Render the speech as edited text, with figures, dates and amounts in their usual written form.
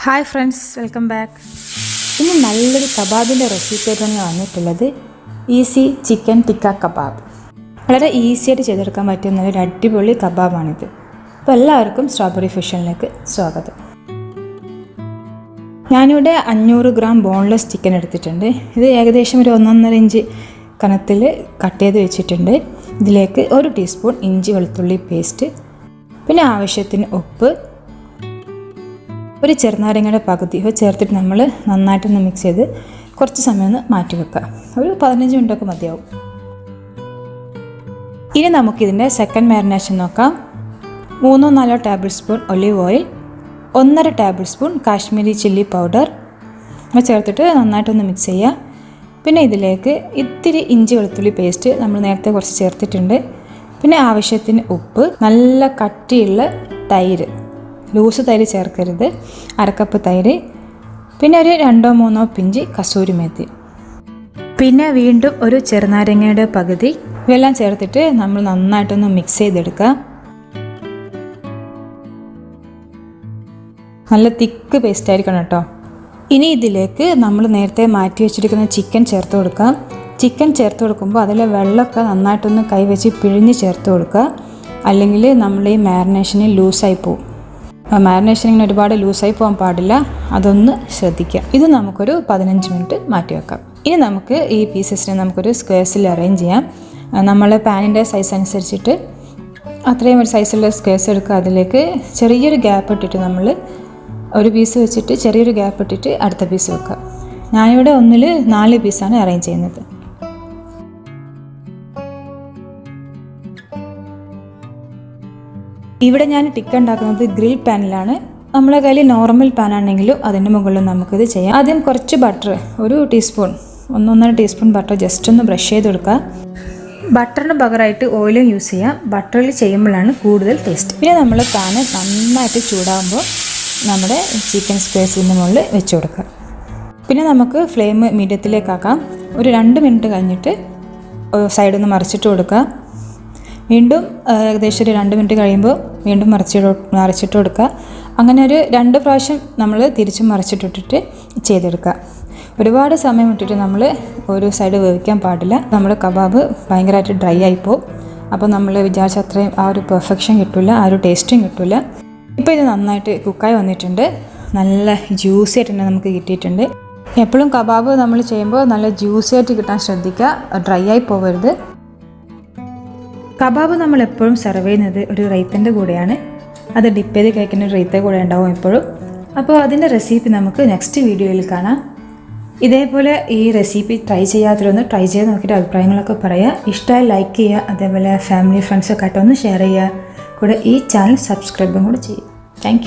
Hi friends, welcome back. ഇന്ന് നല്ലൊരു കബാബിൻ്റെ റെസിപ്പിയായിട്ടാണ് ഞാൻ വന്നിട്ടുള്ളത്. Easy chicken tikka kebab. വളരെ ഈസിയായിട്ട് ചെയ്തെടുക്കാൻ പറ്റിയ നല്ലൊരു അടിപൊളി കബാബാണിത്. അപ്പോൾ എല്ലാവർക്കും സ്ട്രോബെറി ഫിഷനിലേക്ക് സ്വാഗതം. ഞാനിവിടെ 500 ഗ്രാം ബോൺലെസ് ചിക്കൻ എടുത്തിട്ടുണ്ട്. ഇത് ഏകദേശം ഒരു 1.5 ഇഞ്ച് കനത്തിൽ കട്ട് ചെയ്ത് വെച്ചിട്ടുണ്ട്. ഇതിലേക്ക് 1 ടീസ്പൂൺ ഇഞ്ചി വെളുത്തുള്ളി പേസ്റ്റ്, പിന്നെ ആവശ്യത്തിന് ഉപ്പ്, ഒരു ചെറുനാരങ്ങയുടെ പകുതി ചേർത്തിട്ട് നമ്മൾ നന്നായിട്ടൊന്ന് മിക്സ് ചെയ്ത് കുറച്ച് സമയം ഒന്ന് മാറ്റി വെക്കുക. ഒരു 15 മിനിറ്റൊക്കെ മതിയാവും. ഇനി നമുക്കിതിൻ്റെ സെക്കൻഡ് മാരിനേഷൻ നോക്കാം. 3-4 table spoon olive oil, 1.5 table spoon Kashmiri chilli powder ചേർത്തിട്ട് നന്നായിട്ടൊന്ന് മിക്സ് ചെയ്യുക. പിന്നെ ഇതിലേക്ക് ഇത്തിരി ഇഞ്ചി വെളുത്തുള്ളി പേസ്റ്റ് നമ്മൾ നേരത്തെ കുറച്ച് ചേർത്തിട്ടുണ്ട്. പിന്നെ ആവശ്യത്തിന് ഉപ്പ്, നല്ല കട്ടിയുള്ള തൈര്, ലൂസ് തൈര് ചേർക്കരുത്, 1/2 കപ്പ് തൈര്, പിന്നെ ഒരു 2-3 പിഞ്ച് കസൂരി മേത്തി, പിന്നെ വീണ്ടും ഒരു ചെറുനാരങ്ങയുടെ പകുതി. ഇവയെല്ലാം ചേർത്തിട്ട് നമ്മൾ നന്നായിട്ടൊന്ന് മിക്സ് ചെയ്തെടുക്കുക. നല്ല തിക്ക് പേസ്റ്റ് ആയിരിക്കണം കേട്ടോ. ഇനി ഇതിലേക്ക് നമ്മൾ നേരത്തെ മാറ്റി വെച്ചിരിക്കുന്ന ചിക്കൻ ചേർത്ത് കൊടുക്കാം. ചിക്കൻ ചേർത്ത് കൊടുക്കുമ്പോൾ അതിലെ വെള്ളമൊക്കെ നന്നായിട്ടൊന്ന് കൈവച്ച് പിഴിഞ്ഞ് ചേർത്ത് കൊടുക്കുക, അല്ലെങ്കിൽ നമ്മൾ ഈ മാരിനേഷന് ലൂസായി പോകും. മാരിനേഷൻ ഇങ്ങനെ ഒരുപാട് ലൂസായി പോകാൻ പാടില്ല, അതൊന്ന് ശ്രദ്ധിക്കുക. ഇത് നമുക്കൊരു 15 മിനിറ്റ് മാറ്റി വെക്കാം. ഇനി നമുക്ക് ഈ പീസസിനെ നമുക്കൊരു സ്ക്വയർസിൽ അറേഞ്ച് ചെയ്യാം. നമ്മൾ പാനിൻ്റെ സൈസ് അനുസരിച്ചിട്ട് അത്രയും ഒരു സൈസുള്ള സ്ക്വയർസ് എടുക്കുക. അതിലേക്ക് ചെറിയൊരു ഗ്യാപ്പ് ഇട്ടിട്ട് നമ്മൾ ഒരു പീസ് വെച്ചിട്ട് ചെറിയൊരു ഗ്യാപ്പ് ഇട്ടിട്ട് അടുത്ത പീസ് വെക്കുക. ഞാനിവിടെ 4 പീസാണ് അറേഞ്ച് ചെയ്യുന്നത്. ഇവിടെ ഞാൻ ടിക്ക ഉണ്ടാക്കുന്നത് ഗ്രിൽ പാനിലാണ്. നമ്മളെ കയ്യിൽ നോർമൽ പാൻ ആണെങ്കിലും അതിൻ്റെ മുകളിൽ നമുക്കിത് ചെയ്യാം. ആദ്യം കുറച്ച് butter, 1 teaspoon 1-1.5 teaspoon butter just ഒന്ന് ബ്രഷ് ചെയ്ത് കൊടുക്കുക. ബട്ടറിന് പകരമായിട്ട് ഓയിലും യൂസ് ചെയ്യാം. ബട്ടറിൽ ചെയ്യുമ്പോഴാണ് കൂടുതൽ ടേസ്റ്റ്. പിന്നെ നമ്മൾ പാന് നന്നായിട്ട് ചൂടാകുമ്പോൾ നമ്മുടെ ചിക്കൻ സ്ക്വയർസിൻ്റെ മുകളിൽ വെച്ച് കൊടുക്കുക. പിന്നെ നമുക്ക് ഫ്ലെയിം മീഡിയത്തിലേക്കാക്കാം. ഒരു 2 മിനിറ്റ് കഴിഞ്ഞിട്ട് സൈഡൊന്ന് മറിച്ചിട്ട് കൊടുക്കുക. വീണ്ടും ഏകദേശം ഒരു 2 മിനിറ്റ് കഴിയുമ്പോൾ വീണ്ടും മറിച്ചിട്ട് കൊടുക്കുക. അങ്ങനെ ഒരു 2 പ്രാവശ്യം നമ്മൾ തിരിച്ചും മറിച്ചിട്ടിട്ട് ചെയ്തെടുക്കുക. ഒരുപാട് സമയം ഇട്ടിട്ട് നമ്മൾ ഒരു സൈഡ് വേവിക്കാൻ പാടില്ല. നമ്മുടെ കബാബ് ഭയങ്കരമായിട്ട് ഡ്രൈ ആയിപ്പോവും. അപ്പോൾ നമ്മൾ വിചാരിച്ച അത്രയും ആ ഒരു പെർഫെക്ഷൻ കിട്ടില്ല, ആ ഒരു ടേസ്റ്റും കിട്ടില്ല. ഇപ്പോൾ ഇത് നന്നായിട്ട് കുക്കായി വന്നിട്ടുണ്ട്. നല്ല ജ്യൂസി ആയിട്ട് തന്നെ നമുക്ക് കിട്ടിയിട്ടുണ്ട്. എപ്പോഴും കബാബ് നമ്മൾ ചെയ്യുമ്പോൾ നല്ല ജ്യൂസി ആയിട്ട് കിട്ടാൻ ശ്രദ്ധിക്കുക, ഡ്രൈ ആയി പോകരുത്. കബാബ് നമ്മൾ എപ്പോഴും സെർവ് ചെയ്യുന്നത് ഒരു റൈത്തൻ്റെ കൂടെയാണ്. അത് ഡിപ്പ് ചെയ്ത് കഴിക്കുന്ന ഒരു റൈത്ത കൂടെ ഉണ്ടാവും എപ്പോഴും. അപ്പോൾ അതിൻ്റെ റെസിപ്പി നമുക്ക് നെക്സ്റ്റ് വീഡിയോയിൽ കാണാം. ഇതേപോലെ ഈ റെസിപ്പി ട്രൈ ചെയ്യാത്തവരൊന്ന് ട്രൈ ചെയ്ത് നോക്കിയിട്ട് അഭിപ്രായങ്ങളൊക്കെ പറയുക. ഇഷ്ടമായി ലൈക്ക് ചെയ്യുക, അതേപോലെ ഫാമിലി ഫ്രണ്ട്സൊക്കെ ആയിട്ടൊന്ന് ഷെയർ ചെയ്യുക. കൂടെ ഈ ചാനൽ സബ്സ്ക്രൈബും കൂടെ ചെയ്യുക. താങ്ക്